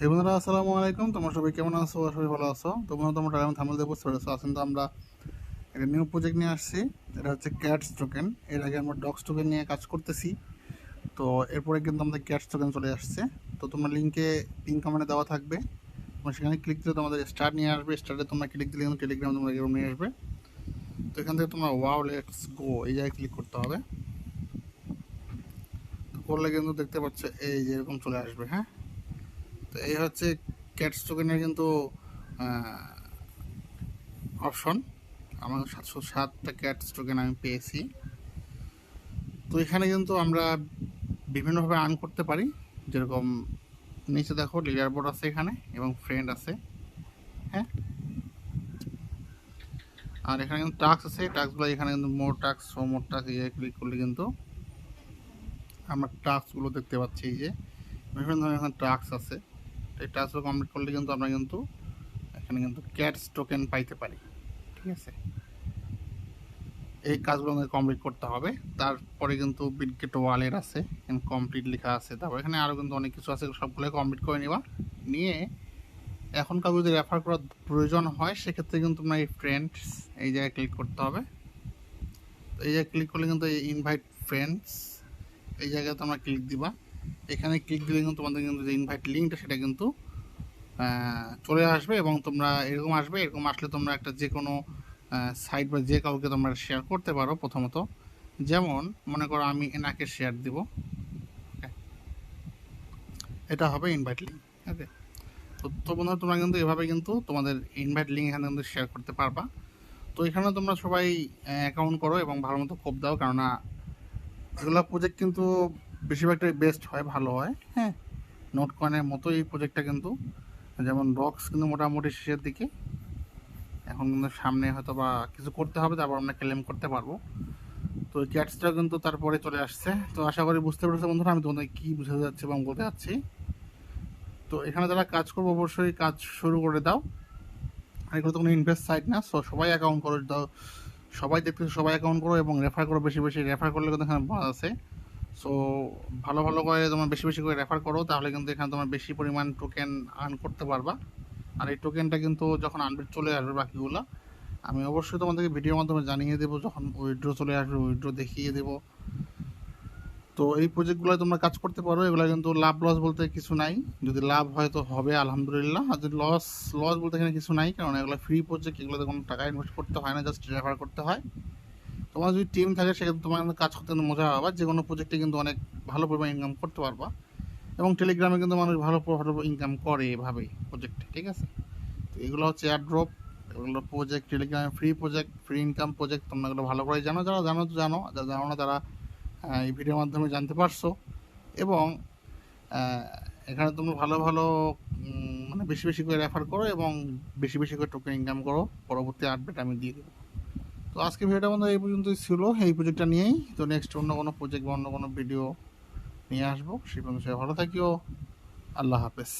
এই বন্ধুরা আসসালামু আলাইকুম, তোমরা সবাই কেমন আছো? সবাই ভালো আছো? তো বন্ধুরা তোমরা টাইম থামেল দিয়ে বুঝতে পেরেছো আসলে তো আমরা একটা নিউ প্রজেক্ট নিয়ে আসছি। এটা হচ্ছে ক্যাটস টোকেন। এর আগে আমরা ডগস টোকেন নিয়ে কাজ করতেছি, তো এরপরে কিন্তু আমাদের ক্যাটস টোকেন চলে আসছে। তো তোমরা লিঙ্কে পিন কমেন্টে দেওয়া থাকবে, তোমরা সেখানে ক্লিক দিলে তোমাদের স্টার্ট নিয়ে আসবে। স্টার্টে তোমরা ক্লিক দিলে কিন্তু টেলিগ্রামে তোমরা এরকম নিয়ে আসবে। তো এখান থেকে তোমরা ওয়াও লেটস গো এই জায়গায় ক্লিক করতে হবে। তো করলে কিন্তু দেখতে পাচ্ছ এই যে এরকম চলে আসবে। হ্যাঁ, তো এই হচ্ছে ক্যাটস টোকেনের কিন্তু অপশন। আমার 707টা ক্যাটস টোকেন আমি পেয়েছি। তো এখানে কিন্তু আমরা বিভিন্নভাবে আর্ন করতে পারি, যেরকম নিচে দেখো লিডার বোর্ড আছে এখানে এবং ফ্রেন্ড আছে। হ্যাঁ, আর এখানে কিন্তু টাস্ক আছে, টাস্কগুলো এখানে কিন্তু মোর টাস্ক এই ক্লিক করলে কিন্তু আমরা টাস্কগুলো দেখতে পাচ্ছি। এই যে বিভিন্ন ধরনের এখানে টাস্ক আছে, এই টাস্কগুলো কমপ্লিট করলে কিন্তু আমরা কিন্তু এখানে কিন্তু ক্যাটস টোকেন পাইতে পারি। ঠিক আছে, এই কাজগুলো আমাদের কমপ্লিট করতে হবে। তারপরে কিন্তু বিটগেট ওয়ালেট আছে, এখানে কমপ্লিট লেখা আছে। তারপর এখানে আরও কিন্তু অনেক কিছু আছে, সবগুলো কমপ্লিট করে নিবা। নিয়ে এখন কাউকে যদি রেফার করার প্রয়োজন হয় সেক্ষেত্রে কিন্তু তোমরা এই ফ্রেন্ডস এই জায়গায় ক্লিক করতে হবে। তো এই জায়গায় ক্লিক করলে কিন্তু এই ইনভাইট ফ্রেন্ডস এই জায়গায় তোমরা ক্লিক দিবা। এখানে ক্লিক দিলে কিন্তু তোমাদের কিন্তু যে ইনভাইট লিঙ্কটা সেটা কিন্তু চলে আসবে এবং তোমরা এরকম আসবে। এরকম আসলে তোমরা একটা যে কোনো সাইট বা যে কাউকে তোমরা শেয়ার করতে পারো। প্রথমত যেমন মনে করো আমি এনাকে শেয়ার দিব, এটা হবে ইনভাইট লিঙ্ক। ওকে, তো বন্ধুরা তোমরা কিন্তু এভাবে কিন্তু তোমাদের ইনভাইট লিঙ্ক এখানে কিন্তু শেয়ার করতে পারবা। তো এখানে তোমরা সবাই অ্যাকাউন্ট করো এবং ভালো মতো কোপ দাও, কেননা এগুলো প্রজেক্ট কিন্তু বেশিরভাগটাই বেস্ট হয়, ভালো হয়। হ্যাঁ, নোট কয়েনের মতো এই প্রজেক্টটা কিন্তু, যেমন ডক্স কিন্তু মোটামুটি শেষের দিকে, এখন কিন্তু সামনে হয়তো বা কিছু করতে হবে, তারপর আমরা ক্লেম করতে পারবো। তো ক্যাটসটা কিন্তু তারপরে চলে আসছে। তো আশা করি বুঝতে পেরেছো বন্ধুরা আমি তোমাদের কী বুঝাতে যাচ্ছি এবং বলতে যাচ্ছি। তো এখানে যারা কাজ করবো অবশ্যই কাজ শুরু করে দাও। আর এগুলো তো কোনো ইনভেস্ট সাইট না, সো সবাই অ্যাকাউন্ট করে দাও। সবাই দেখতেছো, সবাই অ্যাকাউন্ট করো এবং রেফার করো বেশি বেশি। রেফার করলে কিন্তু এখানে বোনাস আছে। সো ভালো ভালো করে তোমার বেশি বেশি করে রেফার করো, তাহলে কিন্তু এখানে তোমার বেশি পরিমাণ টোকেন আর্ন করতে পারবা। আর এই টোকেনটা কিন্তু যখন আনবিট চলে আসবে বাকিগুলো আমি অবশ্যই তোমাদেরকে ভিডিওর মাধ্যমে জানিয়ে দেবো। যখন উইথড্র চলে আসবে উইথড্র দেখিয়ে দেবো। তো এই প্রজেক্টগুলো তোমরা কাজ করতে পারো, এগুলো কিন্তু লাভ লস বলতে কিছু নাই। যদি লাভ হয় তো হবে আলহামদুলিল্লাহ, আর যদি লস লস বলতে এখানে কিছু নাই, কারণ এগুলো ফ্রি প্রজেক্ট, এগুলোতে কোনো টাকা ইনভেস্ট করতে হয় না, জাস্ট রেফার করতে হয়। তোমার যদি টিম থাকে সেক্ষেত্রে তোমার কিন্তু কাজ করতে কিন্তু মজা হবে। যে কোনো প্রজেক্টে কিন্তু অনেক ভালো পরিমাণ ইনকাম করতে পারবা এবং টেলিগ্রামে কিন্তু মানুষ ভালো ভালো ইনকাম করে এভাবেই প্রজেক্টে। ঠিক আছে, তো এগুলো হচ্ছে এয়ারড্রপ, এগুলো প্রজেক্ট টেলিগ্রামে free project, free income project. তোমরা এগুলো ভালো করে জানো, যারা জানো তো জানো, যারা জানো না তারা এই ভিডিওর মাধ্যমে জানতে পারছো। এবং এখানে তোমরা ভালো ভালো মানে বেশি বেশি করে রেফার করো এবং বেশি বেশি করে টোকেন ইনকাম করো। পরবর্তী আপডেট আমি দিয়ে দেবো। তো আজকে ভিডিওটা বন্ধু এই পর্যন্তই ছিল, এই প্রজেক্টটা নিয়েই। তো নেক্সট অন্য কোনো প্রজেক্ট বা অন্য কোনো ভিডিও নিয়ে আসবো। সেই পর্যন্ত সবাই ভালো থাকিও। আল্লাহ হাফেজ।